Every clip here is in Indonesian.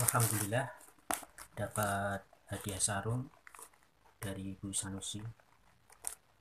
Alhamdulillah dapat hadiah sarung dari Bu Sanusi,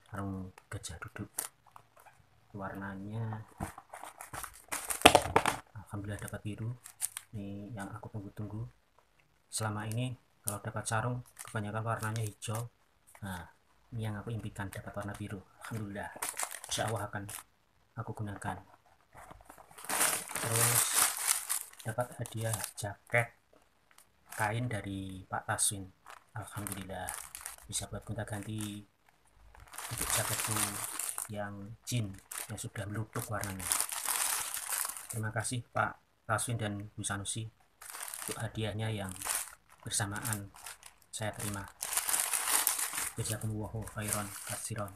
sarung gajah duduk. Warnanya alhamdulillah dapat biru. Ini yang aku tunggu-tunggu. Selama ini kalau dapat sarung kebanyakan warnanya hijau. Nah, ini yang aku impikan, dapat warna biru. Alhamdulillah, insya Allah akan aku gunakan. Terus dapat hadiah jaket kain dari Pak Taswin. Alhamdulillah bisa buat gonta ganti untuk jaketku yang jin yang sudah melutuk warnanya. Terima kasih Pak Taswin dan Bu Sanusi untuk hadiahnya yang bersamaan saya terima. Jazakumullahu khairan katsiran.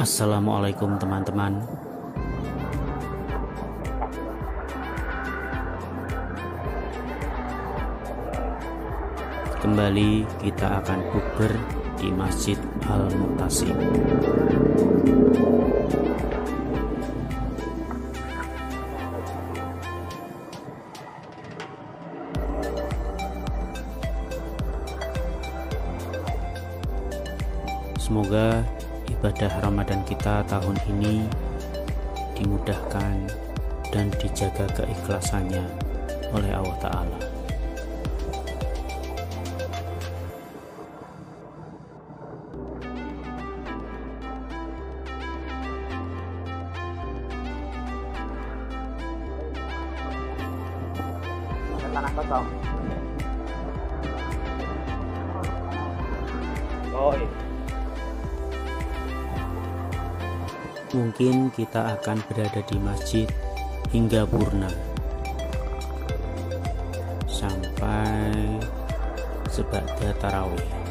Assalamualaikum teman-teman. Kembali kita akan bukber di Masjid Al-Mu'tasim. Semoga ibadah Ramadan kita tahun ini dimudahkan dan dijaga keikhlasannya oleh Allah Ta'ala. Tanah kosong. Oh iya. Mungkin kita akan berada di masjid hingga purna sampai sebada tarawih.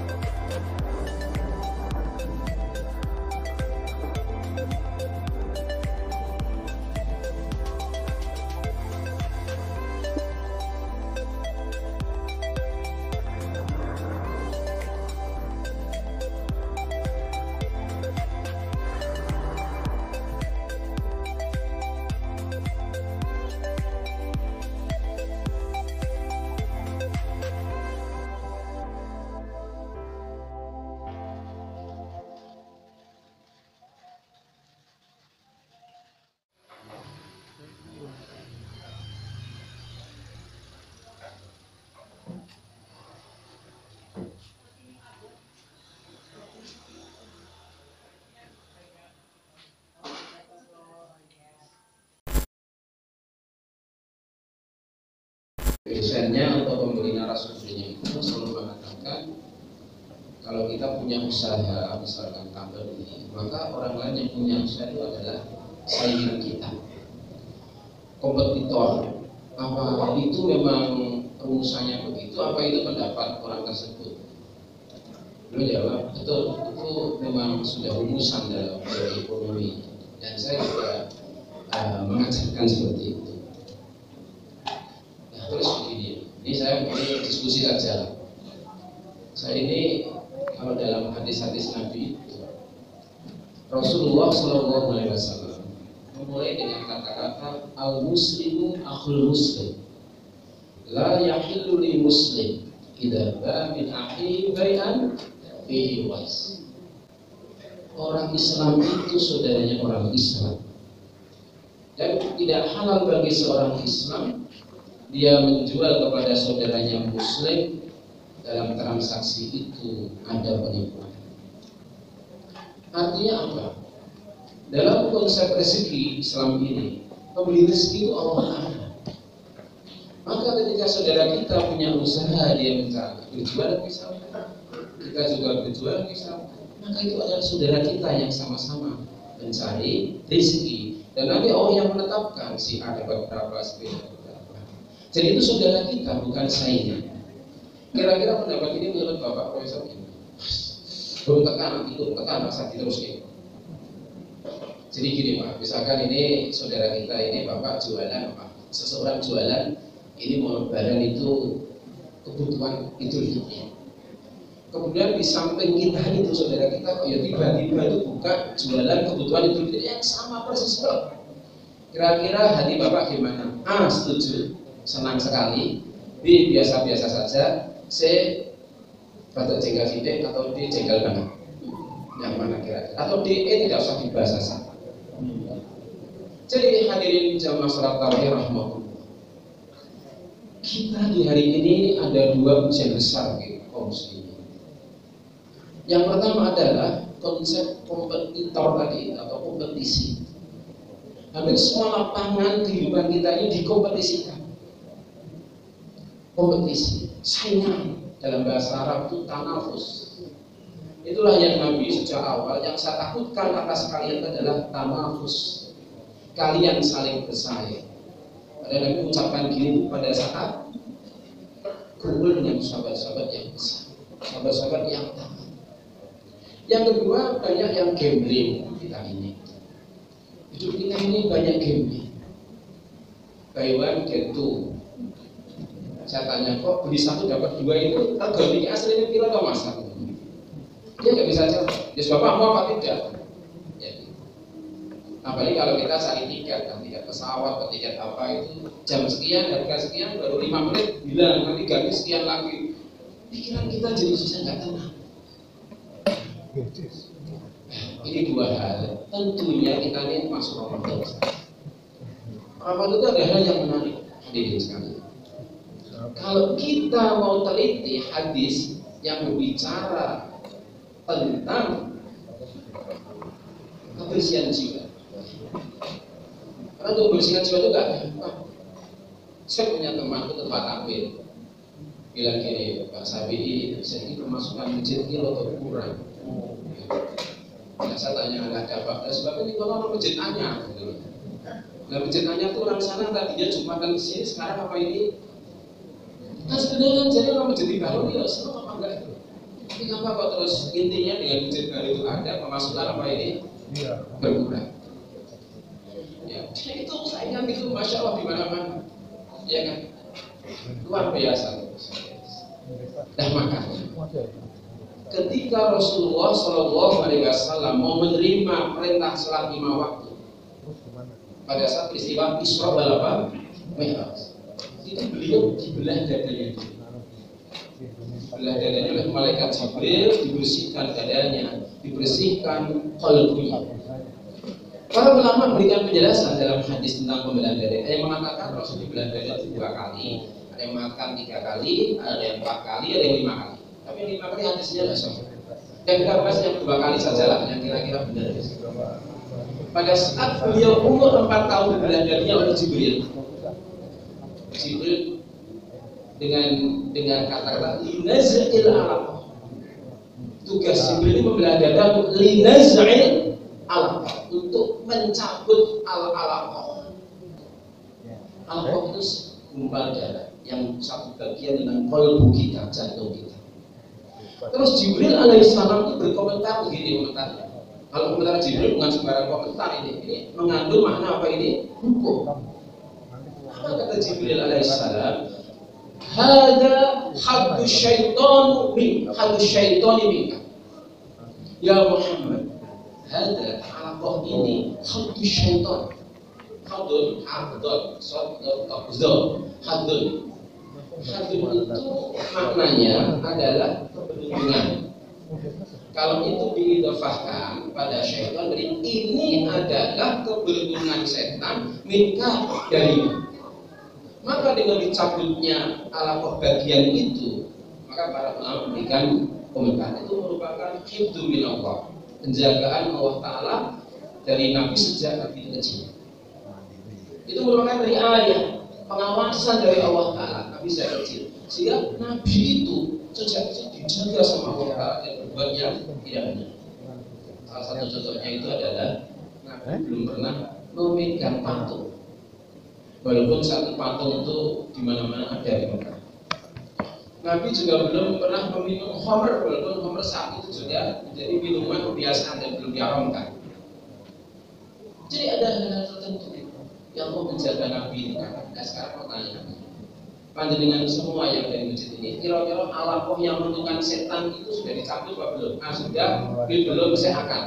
Dosennya atau pemberi narasumbernya itu selalu mengatakan kalau kita punya usaha misalkan tambal ini, maka orang lain yang punya usaha itu adalah saingan kita, kompetitor. Apa itu memang rumusannya begitu? Apa itu pendapat orang tersebut? Beliau jawab, betul, itu memang sudah rumusan dalam teori ekonomi, dan saya juga mengajarkan seperti itu. Terus begini, ini saya mau diskusi saja. Saya ini kalau dalam hadis-hadis Nabi Rasulullah SAW memulai dengan kata-kata al-muslimu akhul muslim, la yahillu li muslim idza ba'a min akhihi bai'an fihi was. Orang Islam itu saudaranya orang Islam, dan tidak halal bagi seorang Islam dia menjual kepada saudaranya muslim dalam transaksi itu ada penipuan. Artinya apa? Dalam konsep rezeki Islam ini, pembeli rezeki itu Allah ada. Maka ketika saudara kita punya usaha, dia minta berjualan misalnya, kita juga berjualan misalnya, maka itu adalah saudara kita yang sama-sama mencari rezeki, dan nanti Allah yang menetapkan si A dapat berapa, si B dapat berapa. Jadi itu saudara kita, bukan saingan. Kira-kira pendapat ini menurut Bapak Profesor ini? Belum tekan, ikut tekan masa diteruskan. Jadi gini Pak, misalkan ini saudara kita ini Bapak jualan apa? Seseorang jualan ini mau lebaran itu kebutuhan Idul Fitri. Kemudian di samping kita itu saudara kita ya tiba-tiba itu buka jualan kebutuhan Idul Fitri yang sama persis Pak. Kira-kira hati Bapak gimana? A, setuju, senang sekali. B, biasa-biasa saja. C, batuk jengkel sidik, atau D, jengkel banget. Yang mana kira-kira? Atau D, E tidak usah dibahas saja. Jadi hadirin jamaah salat tarawih rahmatullah. Kita di hari ini ada dua ujian besar kaum muslimin. Yang pertama adalah konsep kompetitor tadi atau kompetisi. Hampir semua lapangan kehidupan kita ini dikompetisikan. Kompetisi, saingan, dalam bahasa Arab itu tanafus. Itulah yang Nabi sejak awal yang saya takutkan atas kalian adalah tanafus. Kalian saling bersaing. Ada Nabi mengucapkan gini pada saat kumpul dengan sahabat-sahabat yang besar, sahabat-sahabat yang taat. Yang kedua, banyak yang gambling kita ini. Hidup kita ini banyak gambling. Buy one get two. Saya tanya, kok beli satu dapat dua itu harganya aslinya kira atau masak? Dia nggak bisa jawab. Ya Bapak mau apa tidak? Ya. Apalagi kalau kita cari tiket, tiket pesawat, tiket apa itu jam sekian, harga sekian, baru 5 menit bilang nanti ganti sekian lagi. Pikiran kita jadi susah nggak tenang. Ini dua hal. Tentunya kita ini masuk Ramadan. Ramadan itu ada hal yang menarik hadirin sekalian. Kalau kita mau teliti hadis yang berbicara tentang kebersihan jiwa, karena untuk kebersihan jiwa itu gak gampang. Saya punya teman itu tempat tampil bilang gini, Pak Sabi, saya ini pemasukan masjid kilo atau kurang. Nah, saya tanya ada apa? Sebab ini kalau masjid anyar, nah masjid anyar itu orang sana tadinya Jumatan di sini, sekarang apa ini? Nah sebenarnya kan jadi orang masjid baru ini senang apa enggak itu? Tapi kenapa kok terus intinya dengan masjid baru itu ada pemasukan apa ini berkurang? Ya, itu saingan itu masya Allah di mana-mana, ya kan? Luar biasa. Nah makanya ketika Rasulullah Shallallahu Alaihi Wasallam mau menerima perintah salat 5 waktu pada saat peristiwa Isra wal Mi'raj, itu beliau dibelah dadanya, dibelah dadanya oleh malaikat Jibril, dibersihkan dadanya, dibersihkan qalbunya. Para ulama memberikan penjelasan dalam hadis tentang pembelahan dada. Ada yang mengatakan Rasul dibelah dada 2 kali, ada yang mengatakan 3 kali, ada yang 4 kali, ada yang 5 kali. Tapi yang 5 kali hadisnya tidak sahih. Yang kita bahas yang 2 kali sajalah yang kira-kira benar. Pada saat beliau umur 4 tahun dibelah dadanya oleh Jibril. Jibril dengan kata-kata linaz'il alaq. Tugas Jibril ini membelah dada untuk linaz'il alaq, untuk mencabut al-alaq. Alaq itu gumpal darah yang satu bagian dengan kolbu kita, jantung kita. Terus Jibril alaihissalam itu berkomentar begini komentarnya. Kalau komentar Jibril bukan sembarang komentar ini mengandung makna apa ini? Hukum. Apa kata Jibril alaihissalam? Hada haddu syaitan minka. Ya Muhammad, hada alaqah ini haddu syaitan. Haddun itu maknanya adalah keberuntungan. Kalau itu diidhafahkan pada syaitan, berarti ini adalah keberuntungan setan minka darimu. Maka dengan dicabutnya alaqah bagian itu, maka para ulama memberikan komentar itu merupakan hifdzu minallah, penjagaan Allah Ta'ala dari Nabi sejak Nabi kecil. Itu merupakan dari ayat pengawasan dari Allah Ta'ala Nabi sejak kecil, sehingga Nabi itu sejak kecil dijaga sama Allah Ta'ala dan berbuat yang tidak benar. Salah satu contohnya itu adalah Nabi belum pernah memegang patung. Walaupun satu patung itu di mana-mana ada di Mekah. Nabi juga belum pernah meminum khamr, walaupun khamr saat itu sudah menjadi minuman kebiasaan dan belum diharamkan. Jadi ada hal-hal tertentu yang mau menjaga Nabi ini kan. Nah, sekarang pertanyaannya, panjenengan semua yang dari masjid ini, kira-kira alakoh yang menentukan setan itu sudah dicabut apa belum? Sudah, belum saya akan.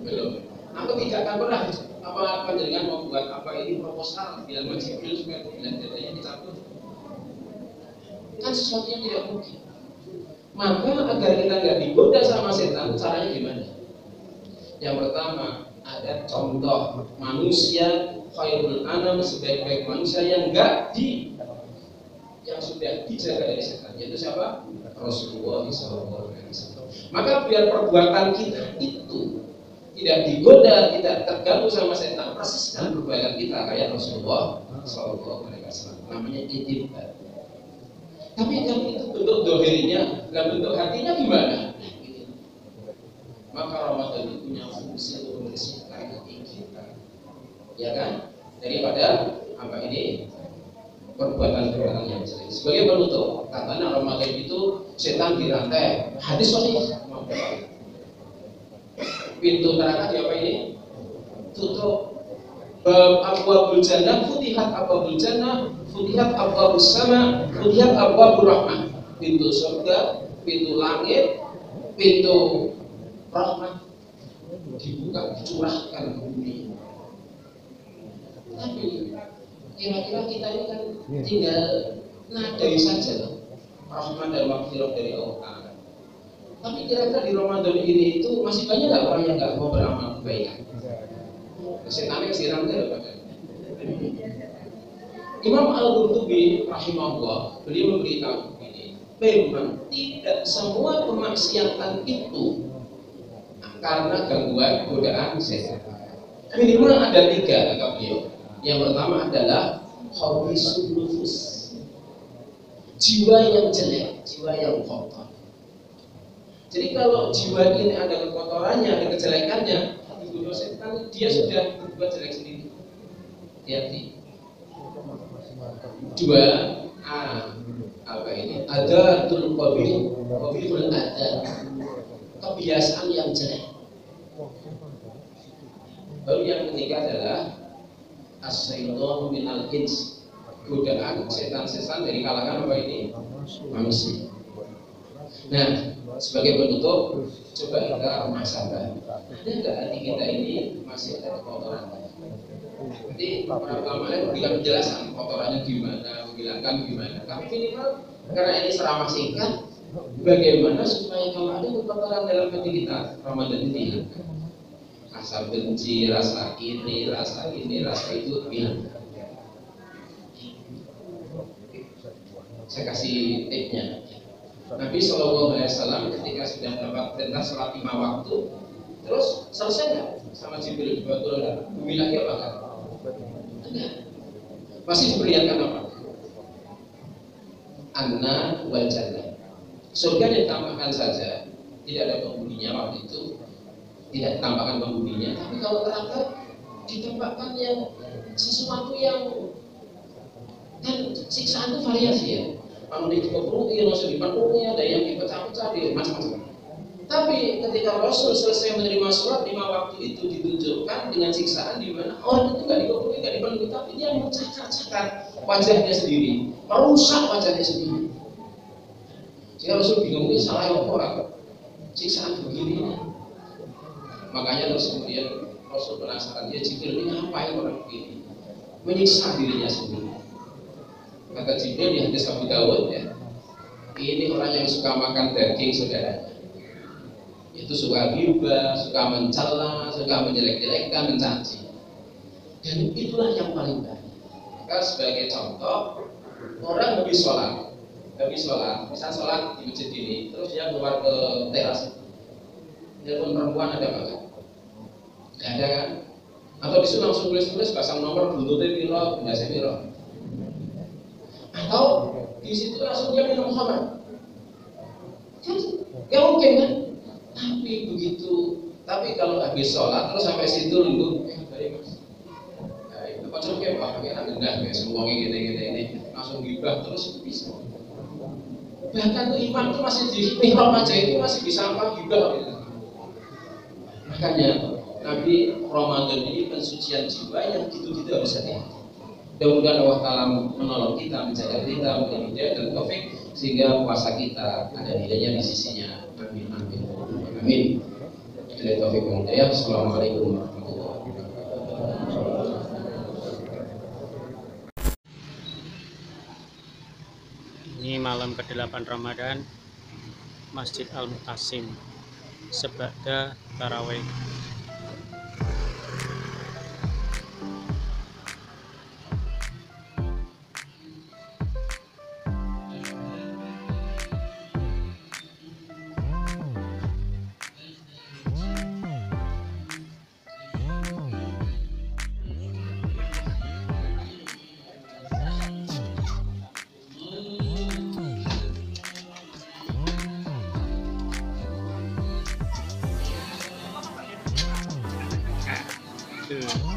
Belum. Aku tidak akan pernah. Apa panjenengan mau buat apa ini proposal bilang masjid supaya bilang dadanya dicabut? Kan sesuatu yang tidak mungkin. Maka agar kita nggak digoda sama setan, caranya gimana? Yang pertama, ada contoh manusia khairul anam, sebaik-baik manusia yang sudah dijaga dari setan. Yaitu siapa? Rasulullah SAW. Maka biar perbuatan kita itu tidak digoda, tidak terganggu sama setan, persis dengan perbuatan kita kayak Rasulullah SAW. Namanya ittiba. Tapi kalau itu bentuk dohirinya, dan bentuk hatinya gimana? Maka Ramadan itu punya fungsi untuk membersihkan hati kita, ya kan? Daripada apa ini perbuatan-perbuatan yang jelek. Sebagai penutup, katanya Ramadan itu setan dirantai. Hadis sahih. Pintu neraka apa ini? Tutup. Abwabul jannah futihat abwabul jannah, futihat abwabus sama, futihat abwabur rahmah. Pintu surga, pintu langit, pintu rahmat dibuka, dicurahkan ke bumi. Tapi kira-kira kita ini kan tinggal nadai saja rahmat dan maghfirah dari Allah. Tapi kira-kira di Ramadan ini itu masih banyak nggak orang yang nggak mau beramal kebaikan? Setannya kesirang deh. Imam Al-Qurtubi rahimahullah, beliau memberitahu ini, memang tidak semua kemaksiatan itu karena gangguan godaan setan. Minimal ada 3 kata beliau. Yang pertama adalah hadisun nufus, jiwa yang jelek, jiwa yang kotor. Jadi kalau jiwa ini ada kekotorannya, ada kejelekannya, digoda setan, dia sudah berbuat jelek sendiri. Hati-hati. 2, apa ini? Adatul qabihul adat, kebiasaan yang jelek. Lalu yang ketiga adalah as-syaitanu minal ins, godaan setan-setan dari kalangan apa ini? Manusia. Nah, sebagai penutup, coba kita muhasabah. Ada nggak hati kita ini masih ada kotoran? Jadi para ulama bilang penjelasan kotorannya gimana, menghilangkan gimana. Tapi minimal karena ini ceramah singkat, bagaimana supaya kalau ada kotoran dalam hati kita Ramadan ini, rasa benci, rasa ini, rasa itu hilang. Saya kasih tipsnya. Nabi SAW ketika sudah dapat perintah sholat 5 waktu, terus selesai nggak sama Jibril betul nggak? Bumi lagi apa kan? Enggak. Masih diperlihatkan apa? Anna wal jannah. Surga ditambahkan saja, tidak ada penghuninya waktu itu, tidak ditambahkan penghuninya. Tapi kalau neraka ditambahkan yang sesuatu yang kan siksaan itu variasi ya. Kalau dikepuki, langsung dipenuhi, ada yang dipecah-pecah, macam-macam. Tapi ketika Rasul selesai menerima sholat 5 waktu itu ditunjukkan dengan siksaan di mana orang itu nggak dikepuki, nggak dipenuhi, tapi dia mencacak-cacak wajahnya sendiri, merusak wajahnya sendiri. Sehingga Rasul bingung, ini salah yang orang siksaan begini. Makanya terus kemudian Rasul penasaran, ya Jibril ini ngapain orang begini, menyiksa dirinya sendiri. Kata Jibril di hadis Abu Dawud ya, ini orang yang suka makan daging saudaranya, itu suka riba, suka mencela, suka menjelek-jelekkan, mencaci, dan itulah yang paling banyak. Maka sebagai contoh, orang habis sholat, misal sholat di masjid ini, terus dia keluar ke teras, telepon perempuan ada apa kan? Gak ada kan? Atau disitu langsung tulis-tulis pasang nomor buntutnya piro, biasa piro. Atau di situ langsung dia minum khamar. Kan gak mungkin kan? Tapi begitu Tapi kalau habis sholat terus sampai situ dulu, mas. Nah, itu macam kayak apa? Kayak rendah, kayak semuanya gini ini langsung gibah terus bisa. Bahkan tuh iman tuh masih di ihram aja itu masih bisa apa gibah gitu. Makanya Nabi Ramadan ini pensucian jiwa yang gitu-gitu harus hati-hati. Mudah-mudahan Allah Ta'ala menolong kita, menjaga kita, memberi hidayah dan taufik sehingga puasa kita ada nilainya di sisinya. Amin, amin, amin. Bila taufik dan hidayah. Assalamualaikum warahmatullahi wabarakatuh. Ini malam ke-8 Ramadan, Masjid Al-Mu'tasim, sebada tarawih. Tuh.